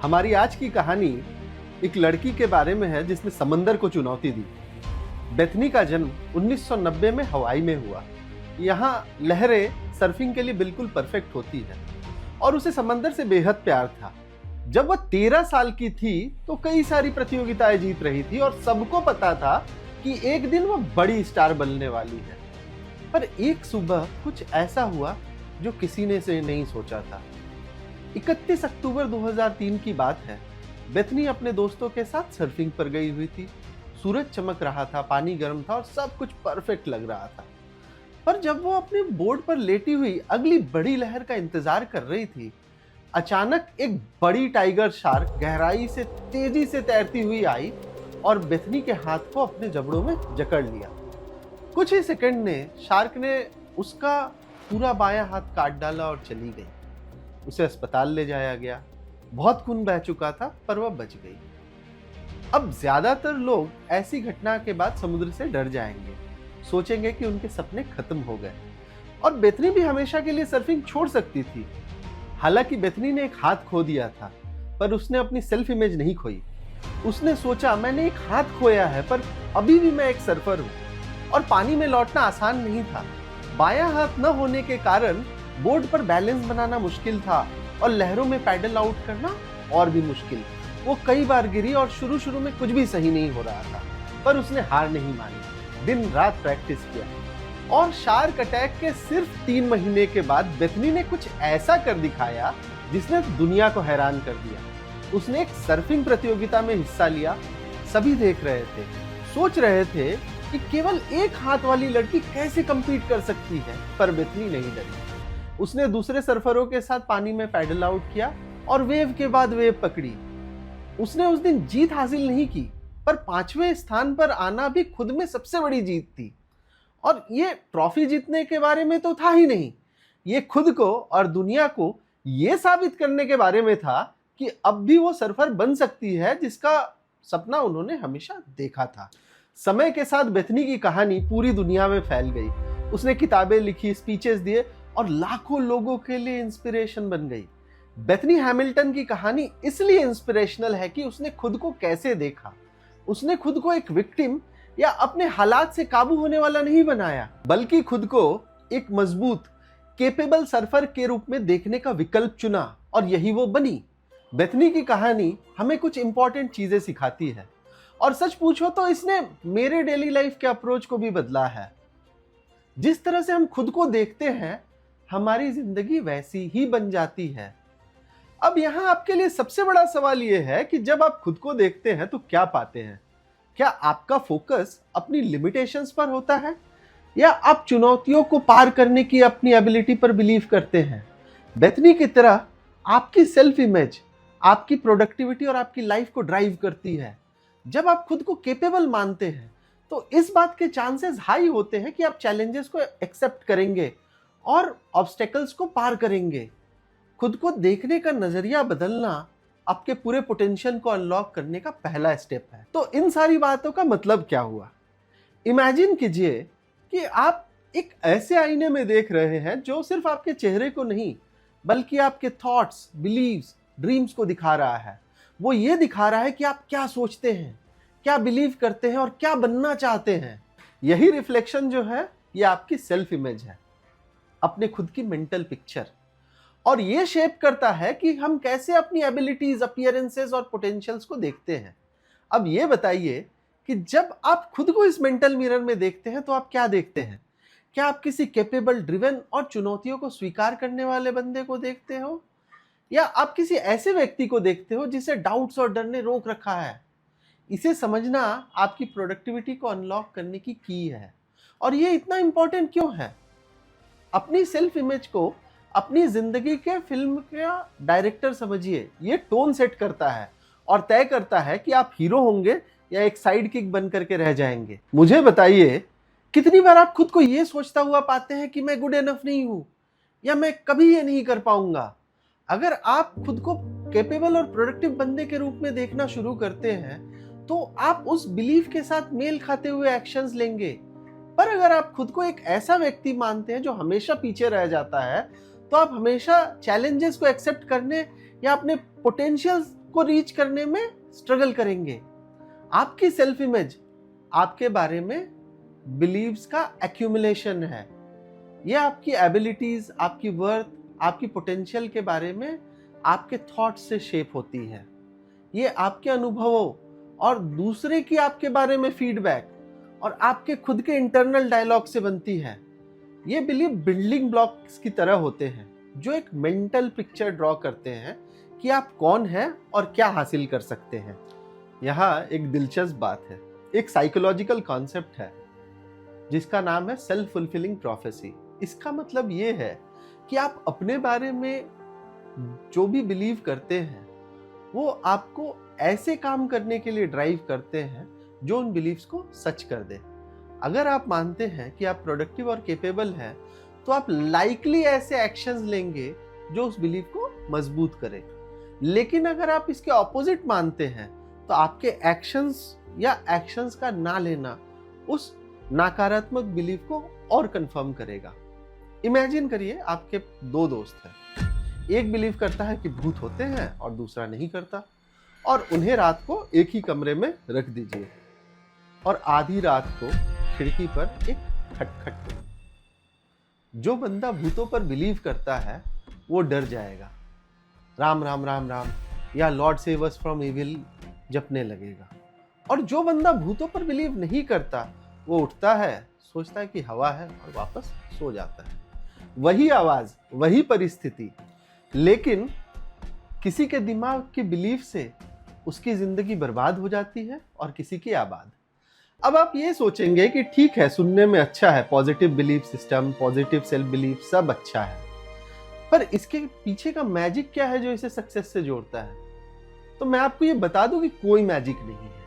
हमारी आज की कहानी एक लड़की के बारे में है जिसने समंदर को चुनौती दी। बेथनी का जन्म 1990 में हवाई में हुआ। यहाँ लहरें सर्फिंग के लिए बिल्कुल परफेक्ट होती है और उसे समंदर से बेहद प्यार था। जब वह 13 साल की थी तो कई सारी प्रतियोगिताएं जीत रही थी और सबको पता था कि एक दिन वह बड़ी स्टार बनने वाली है। पर एक सुबह कुछ ऐसा हुआ जो किसी ने से नहीं सोचा था। 31 अक्टूबर 2003 की बात है। बेथनी अपने दोस्तों के साथ सर्फिंग पर गई हुई थी। सूरज चमक रहा था, पानी गर्म था और सब कुछ परफेक्ट लग रहा था। पर जब वो अपने बोर्ड पर लेटी हुई अगली बड़ी लहर का इंतजार कर रही थी, अचानक एक बड़ी टाइगर शार्क गहराई से तेजी से तैरती हुई आई और बेथनी के हाथ को अपने जबड़ों में जकड़ लिया। कुछ ही सेकंड ने शार्क ने उसका पूरा बायां हाथ काट डाला और चली गई। उसे अस्पताल ले जाया गया। बहुत खून बह चुका था पर वह बच गई। अब ज्यादातर लोग ऐसी घटना के बाद समुद्र से डर जाएंगे, सोचेंगे कि उनके सपने खत्म हो गए और बेथनी भी हमेशा के लिए सर्फिंग छोड़ सकती थी। हालांकि बेथनी ने एक हाथ खो दिया था पर उसने अपनी सेल्फ इमेज नहीं खोई। उसने सोचा, मैंने एक हाथ खोया है पर अभी भी मैं एक सर्फर हूं। और पानी में लौटना आसान नहीं था। बायां हाथ न होने के कारण बोर्ड पर बैलेंस बनाना मुश्किल था और लहरों में पैडल आउट करना और भी मुश्किल। वो कई बार गिरी और शुरू में कुछ भी सही नहीं हो रहा था, पर उसने हार नहीं मानी। दिन रात प्रैक्टिस किया और शार्क अटैक के सिर्फ 3 महीने के बाद बेथनी ने कुछ ऐसा कर दिखाया जिसने दुनिया को हैरान कर दिया। उसने एक सर्फिंग प्रतियोगिता में हिस्सा लिया। सभी देख रहे थे, सोच रहे थे कि केवल एक हाथ वाली लड़की कैसे कंपीट कर सकती है, पर बेथनी नहीं डरी। उसने दूसरे सर्फरों के साथ पानी में पैडल आउट किया और वेव के बाद वेव पकड़ी। उसने उस दिन जीत हासिल नहीं की, पर 5वें स्थान पर आना भी खुद में सबसे बड़ी जीत थी। और ये ट्रॉफी जीतने के बारे में तो था ही नहीं, ये खुद को और दुनिया को ये साबित करने के बारे में था कि अब भी वो सर्फर बन सकती है जिसका सपना उन्होंने हमेशा देखा था। समय के साथ बेथनी की कहानी पूरी दुनिया में फैल गई। उसने किताबें लिखी, स्पीचेस दिए और लाखों लोगों के लिए इंस्पिरेशन बन गई। बेथनी हैमिल्टन की कहानी इसलिए इंस्पिरेशनल है कि उसने खुद को कैसे देखा। उसने खुद को एक विक्टिम या अपने हालात से काबू होने वाला नहीं बनाया, बल्कि खुद को एक मजबूत, केपेबल सर्फर के रूप में देखने का विकल्प चुना और यही वो बनी। बेथनी की कहानी हमें कुछ इंपॉर्टेंट चीजें सिखाती है और सच पूछो तो इसने मेरे डेली लाइफ के अप्रोच को भी बदला है। जिस तरह से हम खुद को देखते हैं, हमारी जिंदगी वैसी ही बन जाती है। अब यहां आपके लिए सबसे बड़ा सवाल यह है कि जब आप खुद को देखते हैं तो क्या पाते हैं? क्या आपका फोकस अपनी लिमिटेशंस पर होता है या आप चुनौतियों को पार करने की अपनी एबिलिटी पर बिलीव करते हैं? बेथनी की तरह आपकी सेल्फ इमेज आपकी प्रोडक्टिविटी और आपकी लाइफ को ड्राइव करती है। जब आप खुद को केपेबल मानते हैं तो इस बात के चांसेस हाई होते हैं कि आप चैलेंजेस को एक्सेप्ट करेंगे और ऑब्स्टेकल्स को पार करेंगे। खुद को देखने का नजरिया बदलना आपके पूरे पोटेंशियल को अनलॉक करने का पहला स्टेप है। तो इन सारी बातों का मतलब क्या हुआ? इमेजिन कीजिए कि आप एक ऐसे आईने में देख रहे हैं जो सिर्फ आपके चेहरे को नहीं, बल्कि आपके थॉट्स, बिलीव्स, ड्रीम्स को दिखा रहा है। वो ये दिखा रहा है कि आप क्या सोचते हैं, क्या बिलीव करते हैं और क्या बनना चाहते हैं। यही रिफ्लेक्शन जो है, ये आपकी सेल्फ इमेज है, अपने खुद की मेंटल पिक्चर। और ये शेप करता है कि हम कैसे अपनी एबिलिटीज, अपीयरेंसेस और पोटेंशियल्स को देखते हैं। अब ये बताइए कि जब आप खुद को इस मेंटल मिरर में देखते हैं तो आप क्या देखते हैं? क्या आप किसी कैपेबल, ड्रिवन और चुनौतियों को स्वीकार करने वाले बंदे को देखते हो, या आप किसी ऐसे व्यक्ति को देखते हो जिसे डाउट्स और डर ने रोक रखा है? इसे समझना आपकी प्रोडक्टिविटी को अनलॉक करने की की है। और ये इतना इंपॉर्टेंट क्यों है? अपनी सेल्फ इमेज को अपनी जिंदगी के फिल्म का डायरेक्टर समझिए। ये टोन सेट करता है और तय करता है कि आप हीरो होंगे या एक साइड किक बन करके रह जाएंगे। मुझे बताइए, कितनी बार आप खुद को ये सोचता हुआ पाते हैं कि मैं गुड एनफ नहीं हूं या मैं कभी ये नहीं कर पाऊंगा? अगर आप खुद को कैपेबल और प्रोडक्टिव बंदे के रूप में देखना शुरू करते हैं तो आप उस बिलीफ के साथ मेल खाते हुए एक्शंस लेंगे। पर अगर आप खुद को एक ऐसा व्यक्ति मानते हैं जो हमेशा पीछे रह जाता है, तो आप हमेशा चैलेंजेस को एक्सेप्ट करने या अपने पोटेंशियल्स को रीच करने में स्ट्रगल करेंगे। आपकी सेल्फ इमेज आपके बारे में बिलीव्स का एक्यूमुलेशन है। ये आपकी एबिलिटीज, आपकी वर्थ, आपकी पोटेंशियल के बारे में आपके थॉट्स से शेप होती है। ये आपके अनुभवों और दूसरे की आपके बारे में फीडबैक और आपके खुद के इंटरनल डायलॉग से बनती है। ये बिलीव बिल्डिंग ब्लॉक्स की तरह होते हैं जो एक मेंटल पिक्चर ड्रॉ करते हैं कि आप कौन हैं और क्या हासिल कर सकते हैं। यहाँ एक दिलचस्प बात है, एक साइकोलॉजिकल कॉन्सेप्ट है जिसका नाम है सेल्फ फुलफिलिंग प्रोफेसी। इसका मतलब ये है कि आप अपने बारे में जो भी बिलीव करते हैं वो आपको ऐसे काम करने के लिए ड्राइव करते हैं जो उन बिलीव्स को सच कर दे। अगर आप मानते हैं कि आप प्रोडक्टिव और कैपेबल हैं तो आप लाइकली ऐसे एक्शंस लेंगे जो उस बिलीव को मजबूत करें। लेकिन अगर आप इसके ऑपोजिट मानते हैं तो आपके एक्शंस या एक्शंस का ना लेना उस नकारात्मक बिलीव को और कंफर्म करेगा। इमेजिन करिए आपके दो दोस्त हैं, एक बिलीव करता है कि भूत होते हैं और दूसरा नहीं करता, और उन्हें रात को एक ही कमरे में रख दीजिए और आधी रात को खिड़की पर एक खटखट। जो बंदा भूतों पर बिलीव करता है वो डर जाएगा, राम राम राम राम या lord save us from evil जपने लगेगा। और जो बंदा भूतों पर बिलीव नहीं करता वो उठता है, सोचता है कि हवा है और वापस सो जाता है। वही आवाज, वही परिस्थिति, लेकिन किसी के दिमाग की बिलीफ से उसकी जिंदगी बर्बाद हो जाती है और किसी की आबाद। अब आप ये सोचेंगे कि ठीक है, सुनने में अच्छा है, positive belief system, positive self belief सब अच्छा है, पर इसके पीछे का मैजिक क्या है जो इसे सक्सेस से जोड़ता है? तो मैं आपको ये बता दूं कि कोई मैजिक नहीं है।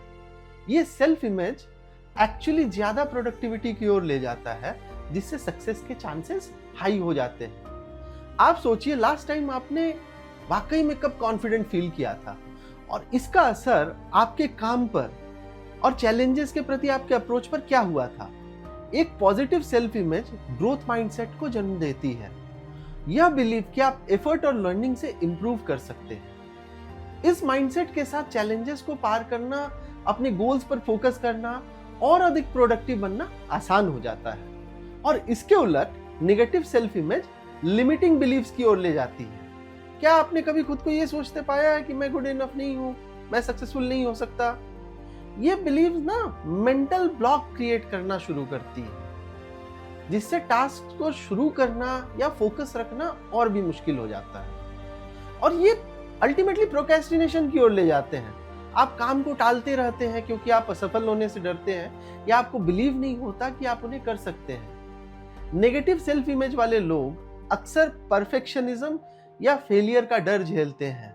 ये सेल्फ इमेज एक्चुअली ज्यादा प्रोडक्टिविटी की ओर ले जाता है, जिससे सक्सेस के चांसेस हाई हो जाते हैं। आप सोचिए, लास्ट टाइम आपने वाकई में कब कॉन्फिडेंट फील किया था, और इसका असर आपके काम पर और चैलेंजेस के प्रति आपके अप्रोच पर क्या हुआ था। एक positive self image growth mindset को जन्म देती है। यह बिलीव कि आप एफर्ट और लर्निंग से इंप्रूव कर सकते हैं। इस माइंडसेट के साथ चैलेंजेस को पार करना, अपने गोल्स पर फोकस करना और अधिक प्रोडक्टिव बनना आसान हो जाता है। और इसके उलट negative self image limiting beliefs की ओर ले जाती है। क्या आपने कभी खुद को ये सोचते पाया है कि मैं गुड इनफ नहीं हूं, मैं सक्सेसफुल नहीं हो सकता? ये बिलीव्स ना मेंटल ब्लॉक क्रिएट करना शुरू करती है, जिससे टास्क को शुरू करना या फोकस रखना और भी मुश्किल हो जाता है। और ये अल्टीमेटली प्रोक्रेस्टिनेशन की ओर ले जाते हैं। आप काम को टालते रहते हैं क्योंकि आप असफल होने से डरते हैं या आपको बिलीव नहीं होता कि आप उन्हें कर सकते हैं। नेगेटिव सेल्फ इमेज वाले लोग अक्सर परफेक्शनिज्म या फेलियर का डर झेलते हैं।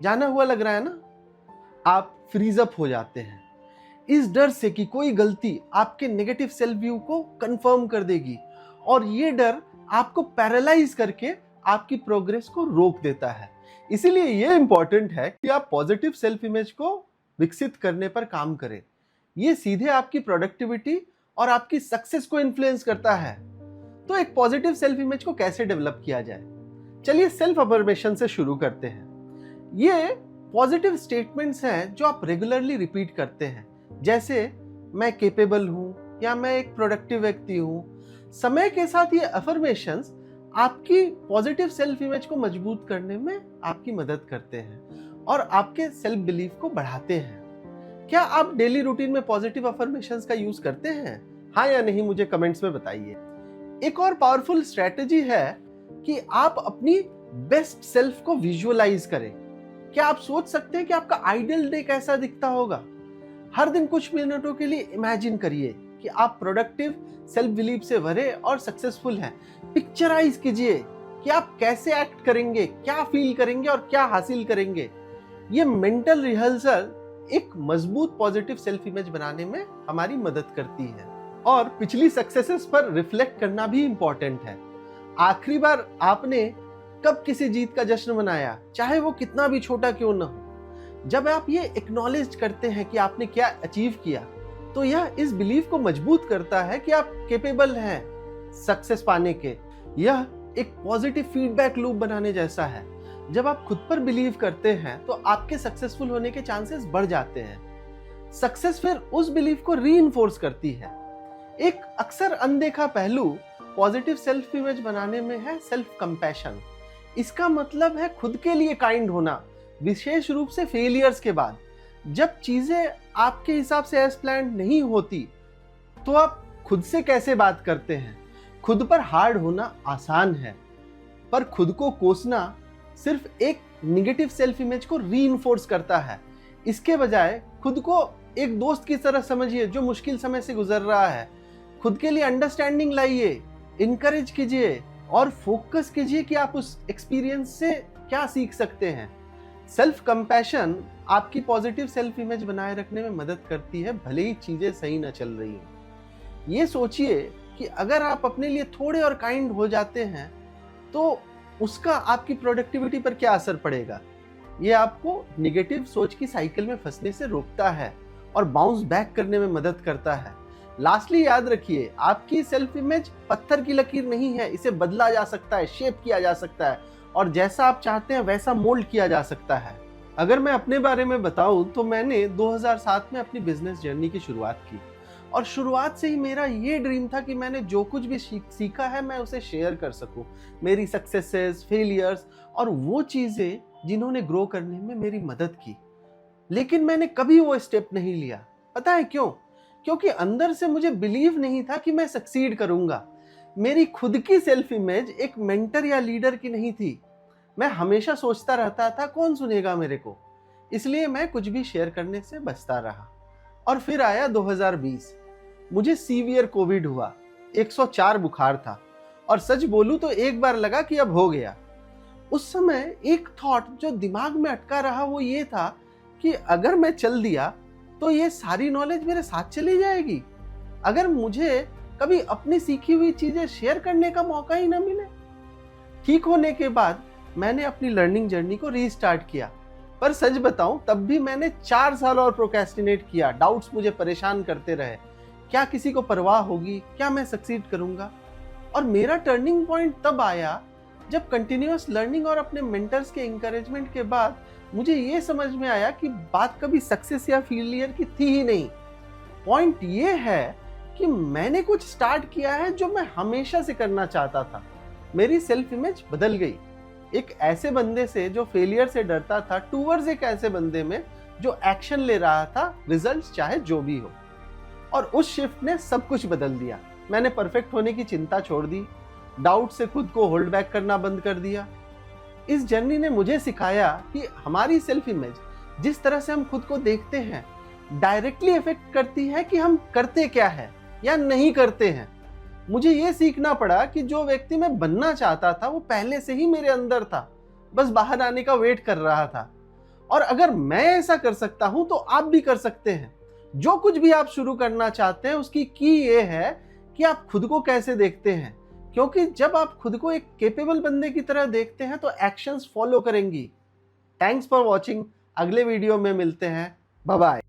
जाना हुआ लग रहा है ना? आप फ्रीज अप हो जाते हैं इस डर से कि कोई गलती आपके नेगेटिव सेल्फ व्यू को कंफर्म कर देगी, और ये डर आपको पैरालाइज करके आपकी प्रोग्रेस को रोक देता है। इसीलिए ये इंपॉर्टेंट है कि आप पॉजिटिव सेल्फ इमेज को विकसित करने पर काम करें। ये सीधे आपकी प्रोडक्टिविटी और आपकी सक्सेस को इन्फ्लुएंस करता है। तो एक पॉजिटिव सेल्फ इमेज को कैसे डेवलप किया जाए? चलिए सेल्फ अफर्मेशन से शुरू करते हैं। ये पॉजिटिव स्टेटमेंट्स हैं जो आप रेगुलरली रिपीट करते हैं, जैसे मैं कैपेबल हूं या मैं एक प्रोडक्टिव व्यक्ति हूं। समय के साथ ये अफर्मेशंस आपकी पॉजिटिव सेल्फ इमेज को मजबूत करने में आपकी मदद करते हैं और आपके सेल्फ बिलीफ को बढ़ाते हैं। क्या आप डेली रूटीन में पॉजिटिव अफर्मेशंस का यूज करते हैं? हाँ या नहीं मुझे कमेंट्स में बताइए। एक और पावरफुल स्ट्रेटेजी है कि आप अपनी बेस्ट सेल्फ को विजुअलाइज करें। क्या आप सोच सकते हैं कि आपका आइडियल डे कैसा दिखता होगा? हर दिन कुछ मिनटों के लिए इमेजिन करिए कि आप प्रोडक्टिव, सेल्फ बिलीफ से भरे और सक्सेसफुल हैं। पिक्चराइज कीजिए कि आप कैसे एक्ट करेंगे, क्या फील करेंगे और क्या हासिल करेंगे। ये मेंटल रिहर्सल एक मजबूत पॉजिटिव सेल्फ इमेज बनाने में हमारी मदद करती है। और पिछली सक्सेसेस पर रिफ्लेक्ट करना भी इंपॉर्टेंट है। आखिरी बार आपने कब किसी जीत का जश्न मनाया, चाहे वो कितना भी छोटा क्यों न हो? जब आप ये एक्नॉलेज करते हैं कि आपने क्या अचीव किया, तो यह इस बिलीफ को मजबूत करता है कि आप कैपेबल हैं सक्सेस पाने के। यह एक पॉजिटिव फीडबैक लूप बनाने जैसा है। जब आप खुद पर बिलीव करते हैं तो आपके सक्सेसफुल होने के चांसेस बढ़ जाते हैं। सक्सेस फिर उस बिलीफ को रीइंफोर्स करती है। एक अक्सर अनदेखा पहलू पॉजिटिव सेल्फ इमेज बनाने में है सेल्फ कंपैशन। इसका मतलब है खुद के लिए काइंड होना, विशेष रूप से फेलियर्स के बाद। जब चीजें आपके हिसाब से एज प्लान्ड नहीं होती तो आप खुद से कैसे बात करते हैं? खुद पर हार्ड होना आसान है, पर खुद को कोसना सिर्फ एक निगेटिव सेल्फ इमेज को रीइंफोर्स करता है। इसके बजाय खुद को एक दोस्त की तरह समझिए जो मुश्किल समय से गुजर रहा है। खुद के लिए अंडरस्टैंडिंग लाइए, इनकरेज कीजिए और फोकस कीजिए कि आप उस एक्सपीरियंस से क्या सीख सकते हैं। सेल्फ कंपैशन आपकी पॉजिटिव सेल्फ इमेज बनाए रखने में मदद करती है, भले ही चीजें सही न चल रही हो। ये सोचिए कि अगर आप अपने लिए थोड़े और काइंड हो जाते हैं तो उसका आपकी प्रोडक्टिविटी पर क्या असर पड़ेगा। ये आपको निगेटिव सोच की साइकिल में फंसने से रोकता है और बाउंस बैक करने में मदद करता है। लास्टली याद रखिए, आपकी सेल्फ इमेज पत्थर की लकीर नहीं है, इसे बदला जा सकता है, शेप किया जा सकता है और जैसा आप चाहते हैं वैसा मोल्ड किया जा सकता है। अगर मैं अपने बारे में बताऊं तो मैंने 2007 में अपनी बिजनेस जर्नी की शुरुआत की और शुरुआत से ही मेरा ये ड्रीम था कि मैंने जो कुछ भी सीखा है मैं उसे शेयर कर सकूं। मेरी सक्सेसेस, फेलियर्स और वो चीजें जिन्होंने ग्रो करने में मेरी मदद की। लेकिन मैंने कभी वो स्टेप नहीं लिया। पता है क्यों? क्योंकि अंदर से मुझे बिलीव नहीं था कि मैं सक्सीड करूंगा। मेरी खुद की सेल्फ इमेज एक मेंटर या लीडर की नहीं थी। मैं हमेशा सोचता रहता था कौन सुनेगा मेरे को, इसलिए मैं कुछ भी शेयर करने से बचता रहा। और फिर आया 2020। मुझे सीवियर कोविड हुआ, 104 बुखार था और सच बोलूं तो एक बार लगा कि अब हो गया। उस समय एक थॉट जो दिमाग में अटका रहा वो ये था कि अगर मैं चल दिया तो ये सारी नॉलेज मेरे साथ चली जाएगी। अगर मुझे कभी अपनी सीखी हुई चीजें शेयर करने का मौका ही ना मिले। ठीक होने के बाद मैंने अपनी लर्निंग जर्नी को रीस्टार्ट किया, पर सच बताऊं तब भी मैंने 4 साल और प्रोक्रेस्टिनेट किया। डाउट्स मुझे परेशान करते रहे, क्या किसी को परवाह होगी, क्या मैं सक्सीड करूंगा। और मेरा टर्निंग पॉइंट तब आया जब कंटिन्यूअस लर्निंग और अपने मेंटर्स के इंकरेजमेंट के बाद मुझे ये समझ में आया कि बात कभी सक्सेस या फेलियर की थी ही नहीं। पॉइंट ये है कि मैंने कुछ स्टार्ट किया है जो मैं हमेशा से करना चाहता था। मेरी सेल्फ इमेज बदल गई, एक ऐसे बंदे से जो फेलियर से डरता था टूवर्ड्स एक ऐसे बंदे में जो एक्शन ले रहा था, रिजल्ट्स चाहे जो भी हो। और उस शिफ्ट ने सब कुछ बदल दिया। मैंने परफेक्ट होने की चिंता छोड़ दी, डाउट से खुद को होल्ड बैक करना बंद कर दिया। इस जर्नी ने मुझे सिखाया कि हमारी सेल्फ इमेज जिस तरह से हम खुद को देखते हैं डायरेक्टली इफेक्ट करती है कि हम करते क्या है या नहीं करते हैं। मुझे ये सीखना पड़ा कि जो व्यक्ति मैं बनना चाहता था वो पहले से ही मेरे अंदर था, बस बाहर आने का वेट कर रहा था। और अगर मैं ऐसा कर सकता हूं तो आप भी कर सकते हैं। जो कुछ भी आप शुरू करना चाहते हैं उसकी की ये है कि आप खुद को कैसे देखते हैं, क्योंकि जब आप खुद को एक केपेबल बंदे की तरह देखते हैं तो एक्शंस फॉलो करेंगी। Thanks for watching. अगले वीडियो में मिलते हैं। Bye bye.